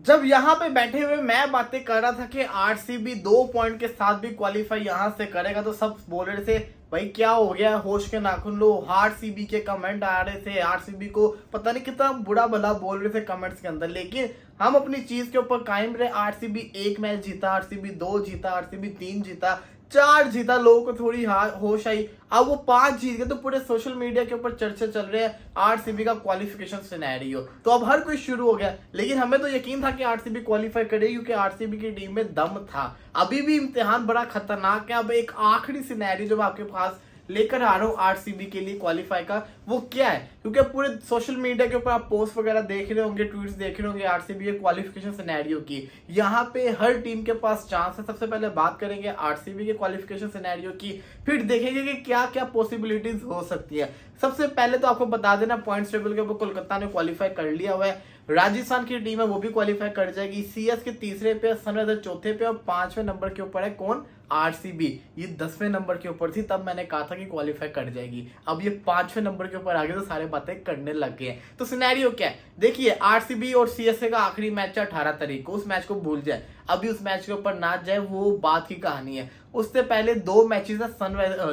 जब यहाँ पे बैठे हुए मैं बातें कर रहा था कि आरसीबी 2 पॉइंट के साथ भी क्वालिफाई यहाँ से करेगा, तो सब बोल रहे थे भाई क्या हो गया, होश के नाखून लो। आरसीबी के कमेंट आ रहे थे, आरसीबी को पता नहीं कितना बुरा भला बोल रहे थे कमेंट्स के अंदर, लेकिन हम अपनी चीज के ऊपर कायम रहे। आरसीबी 1 मैच जीता, आरसीबी 2 जीता, आरसीबी 3 जीता, 4 जीता, लोगों को थोड़ी होश आई। अब वो 5 जीत गए तो पूरे सोशल मीडिया के ऊपर चर्चा चल रहे हैं आरसीबी का क्वालिफिकेशन सिनेरियो। तो अब हर कोई शुरू हो गया, लेकिन हमें तो यकीन था कि आरसीबी क्वालिफाई करेगी क्योंकि आरसीबी की टीम में दम था। अभी भी इम्तिहान बड़ा खतरनाक है। अब एक आखिरी सिनेरियो जो मैं आपके पास लेकर आ रहा हूँ आरसीबी के लिए क्वालिफाई का, वो क्या है, क्योंकि पूरे सोशल मीडिया के ऊपर आप पोस्ट वगैरह देख रहे होंगे, ट्वीट्स देख रहे होंगे आरसीबी के क्वालिफिकेशन सिनेरियो की। यहाँ पे हर टीम के पास चांस है। सबसे पहले बात करेंगे आरसीबी के क्वालिफिकेशन सिनेरियो की, फिर देखेंगे कि क्या क्या पॉसिबिलिटीज हो सकती है। सबसे पहले तो आपको बता देना पॉइंट्स टेबल के ऊपर कोलकाता ने क्वालिफाई कर लिया हुआ है, राजस्थान की टीम है वो भी क्वालिफाई कर जाएगी, सीएस के तीसरे पे, सनराइजर चौथे पे और 5वें नंबर के ऊपर है कौन, आरसीबी। ये 10वें नंबर के ऊपर थी, तब मैंने कहा था कि क्वालिफाई कर जाएगी। अब ये 5वें नंबर के ऊपर आ गए तो सारे बातें करने लग गए हैं। तो सिनेरियो क्या है, देखिए आरसीबी और सीएसए का आखिरी मैच है 18 तारीख को, उस मैच को भूल जाए, अभी उस मैच के ऊपर ना जाए, वो बात की कहानी है। उससे पहले 2 मैचेस है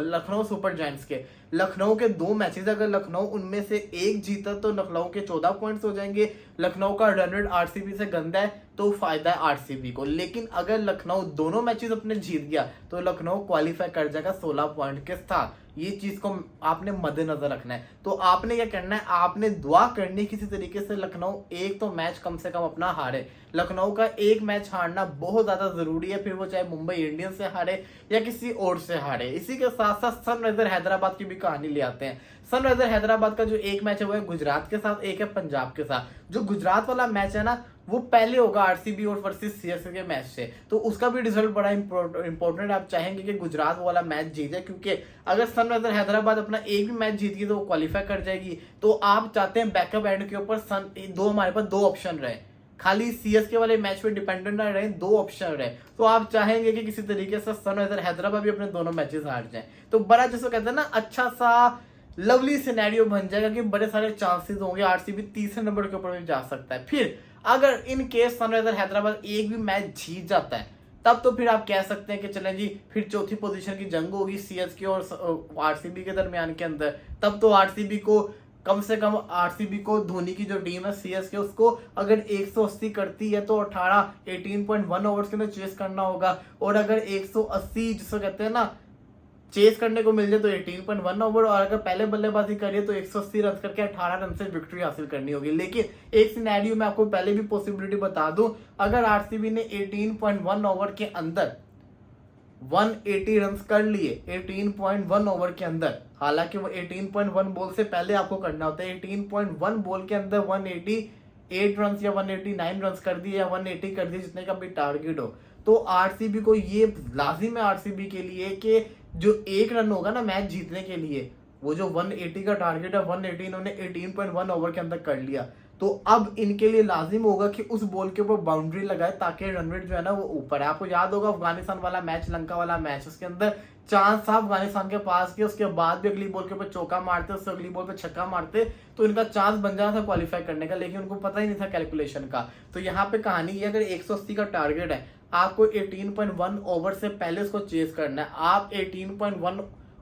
लखनऊ सुपर जायंट्स के। लखनऊ के 2 मैचेस, अगर लखनऊ उनमें से एक जीता तो लखनऊ के 14 पॉइंट्स हो जाएंगे। लखनऊ का रन रेट आरसीबी से गंदा है तो फायदा है आरसीबी को, लेकिन अगर लखनऊ दोनों मैचेस अपने जीत गया तो लखनऊ क्वालिफाई कर जाएगा 16 पॉइंट के साथ। ये चीज को आपने मद्देनजर रखना है। तो आपने क्या करना है, आपने दुआ करनी किसी तरीके से लखनऊ एक तो मैच कम से कम अपना हारे। लखनऊ का एक मैच हारना बहुत ज्यादा जरूरी है, फिर वो चाहे मुंबई इंडियंस से हारे या किसी और से हारे। इसी के साथ साथ सनराइजर हैदराबाद की भी कहानी ले आते हैं। सनराइजर हैदराबाद का जो एक मैच है वो है गुजरात के साथ, एक है पंजाब के साथ। जो गुजरात वाला मैच है ना, वो पहले होगा आरसीबी और वर्सेस सीएसके के मैच से, तो उसका भी रिजल्ट बड़ा इंपॉर्टेंट। आप चाहेंगे कि गुजरात वाला मैच जीत जाए, क्योंकि अगर सनराइजर हैदराबाद अपना एक भी मैच जीत गई तो वो क्वालिफाई कर जाएगी। तो आप चाहते हैं बैकअप एंड के ऊपर हमारे पास 2 ऑप्शन रहे, खाली सीएसके वाले मैच पे डिपेंडेंट ना रहे, 2 ऑप्शन रहे। तो आप चाहेंगे कि किसी तरीके से सनराइजर हैदराबाद भी अपने दोनों मैचेस हार जाए, तो बड़ा जैसे कहते हैं ना अच्छा सा लवली सिनेरियो बन जाएगा कि बड़े सारे चांसेस होंगे आरसीबी तीसरे नंबर के ऊपर भी जा सकता है। फिर अगर इन केस सनराइजर हैदराबाद एक भी मैच जीत जाता है, तब तो फिर आप कह सकते हैं कि चलें जी फिर चौथी पोजीशन की जंग होगी सीएसके और आरसीबी के दरमियान के अंदर। तब तो आरसीबी को कम से कम, आरसीबी को धोनी की जो टीम है सीएसके, उसको अगर 180 करती है तो 18.1 ओवर्स के अंदर चेस करना होगा, और अगर 180 जिसको कहते हैं ना चेस करने को मिल जाए तो 18.1 ओवर, और अगर पहले बल्लेबाजी करिए तो 180 रन करके 18 रन से विक्ट्री हासिल करनी होगी। लेकिन एक सिनेरियो में आपको पहले भी पॉसिबिलिटी बता दूं, अगर आरसीबी ने 18.1 ओवर के अंदर 180 रन कर लिए 18.1 ओवर के अंदर, हालांकि वो 18.1 बॉल से पहले आपको करना होता है, 18.1 बॉल के अंदर 188 रन या 189 रन कर दिए या 180 कर दिए, जितने का भी टारगेट हो, तो आरसीबी को ये लाजिम है आरसीबी के लिए कि जो 1 रन होगा ना मैच जीतने के लिए, वो जो 180 का टारगेट है 180 इन्होंने 18.1 ओवर के अंदर कर लिया, तो अब इनके लिए लाजिम होगा कि उस बॉल के ऊपर बाउंड्री लगाए ताकि रन रेट जो है ना वो ऊपर है। आपको याद होगा अफगानिस्तान वाला मैच, लंका वाला मैच, उसके अंदर चांस था अफगानिस्तान के पास के, उसके बाद भी अगली बॉल के ऊपर चौका मारते, उससे अगली बॉल पे छक्का मारते तो इनका चांस बन जाना था क्वालिफाई करने का, लेकिन उनको पता ही नहीं था कैलकुलेशन का। तो यहाँ पे कहानी ये, अगर 180 का टारगेट है, आपको 18.1 ओवर से पहले उसको चेस करना है। आप 18.1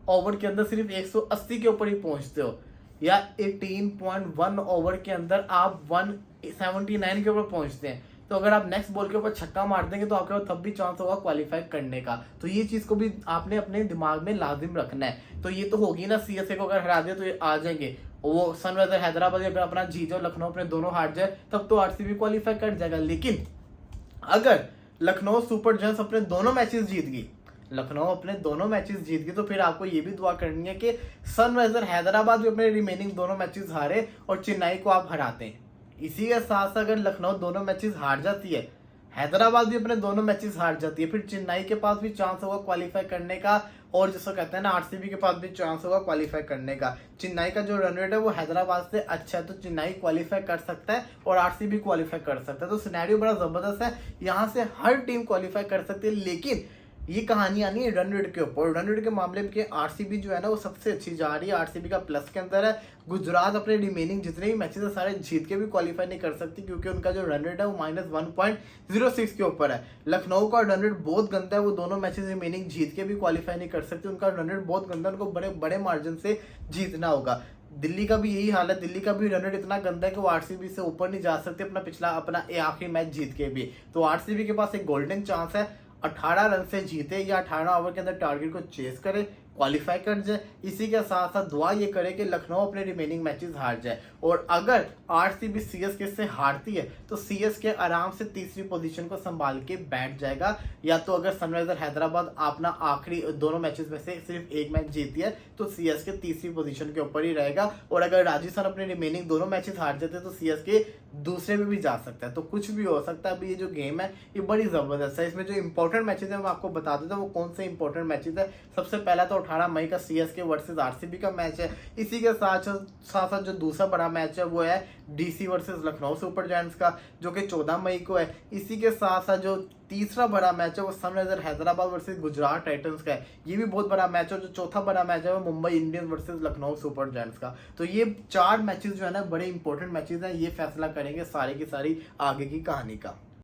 ओवर के अंदर सिर्फ 180 के ऊपर ही पहुंचते हो, या 18.1 ओवर के अंदर आप 179 के ऊपर पहुंचते हैं, तो अगर आप नेक्स्ट बॉल के ऊपर छक्का मार देंगे तो आपके पास तब भी चांस होगा क्वालिफाई करने का। तो ये चीज को भी आपने अपने दिमाग में लाजिम रखना है। तो ये तो होगी ना, सीएसए को अगर हरा दिया तो ये आ जाएंगे, वो सनराइजर हैदराबाद अगर अपना जीत जाओ, लखनऊ अपने दोनों हार जाए, तब तो आरसीबी क्वालिफाई कर जाएगा। लेकिन अगर लखनऊ सुपर जायंट्स अपने दोनों मैचेस जीत गई, लखनऊ अपने दोनों मैचेस जीत गई, तो फिर आपको ये भी दुआ करनी है कि सनराइजर हैदराबाद भी अपने रिमेनिंग दोनों मैचेस हारे और चेन्नई को आप हराते हैं। इसी के साथ साथ अगर लखनऊ दोनों मैचेस हार जाती है, हैदराबाद भी अपने दोनों मैचेस हार जाती है, फिर चेन्नई के पास भी चांस होगा क्वालिफाई करने का, और जिसको कहते हैं ना आरसीबी के पास भी चांस होगा क्वालिफाई करने का। चेन्नई का जो रन रेट है वो हैदराबाद से अच्छा है, तो चेन्नई क्वालिफाई कर सकता है और आरसीबी क्वालिफाई कर सकता है। तो सिनेरियो बड़ा जबरदस्त है, यहाँ से हर टीम क्वालिफाई कर सकती है। लेकिन ये कहानी आनी है रन रेट के ऊपर। रन रेट के मामले में आरसीबी जो है ना वो सबसे अच्छी जा रही है, आरसीबी का प्लस के अंदर है। गुजरात अपने रिमेनिंग जितने भी मैचेस है सारे जीत के भी क्वालिफाई नहीं कर सकती, क्योंकि उनका जो रन रेट है वो -1.06 के ऊपर है। लखनऊ का रन रेट बहुत गंदा है, वो दोनों मैचेस रिमेनिंग जीत के भी क्वालिफाई नहीं कर सकती, उनका रन रेट बहुत गंदा है, उनको बड़े बड़े मार्जिन से जीतना होगा। दिल्ली का भी यही हाल है, दिल्ली का भी रन रेट इतना गंदा है कि वो आरसीबी से ऊपर नहीं जा सकते अपना आखिरी मैच जीत के भी। तो आरसीबी के पास एक गोल्डन चांस है, 18 रन से जीते या 18 ओवर के अंदर टारगेट को चेस करे, क्वालिफाई कर जाए। इसी के साथ साथ दुआ ये करे कि लखनऊ अपने रिमेनिंग मैचेस हार जाए, और अगर आरसीबी सीएसके से हारती है तो सीएसके आराम से तीसरी पोजीशन को संभाल के बैठ जाएगा। या तो अगर सनराइजर हैदराबाद अपना आखिरी दोनों मैचेस में से सिर्फ एक मैच जीती है तो सीएसके तीसरी पोजीशन के ऊपर ही रहेगा, और अगर राजस्थान अपने रिमेनिंग दोनों मैचेस हार जाते तो सीएसके दूसरे में भी जा सकता है। तो कुछ भी हो सकता है। अभी ये जो गेम है ये बड़ी जबरदस्त है। इसमें जो इंपॉर्टेंट मैचेस है मैं आपको बता देता हूँ वो कौन से इंपॉर्टेंट मैचेस है। सबसे पहला तो 18 मई का सीएसके वर्सेस आरसीबी का मैच है। इसी के साथ साथ जो दूसरा बड़ा मैच है वो है DC versus Lucknow super giants का, जो कि 14 मई को है। इसी के साथ साथ जो तीसरा बड़ा मैच है वो Sunriser Hyderabad versus Gujarat Titans का है, ये भी बहुत बड़ा मैच है। और जो चौथा बड़ा मैच है वो Mumbai Indians versus Lucknow super giants का। तो ये 4 मैचेस जो है ना बड़े इंपॉर्टेंट मैचेस हैं, ये फैसला करेंगे सारी की सारी आगे की कहानी का।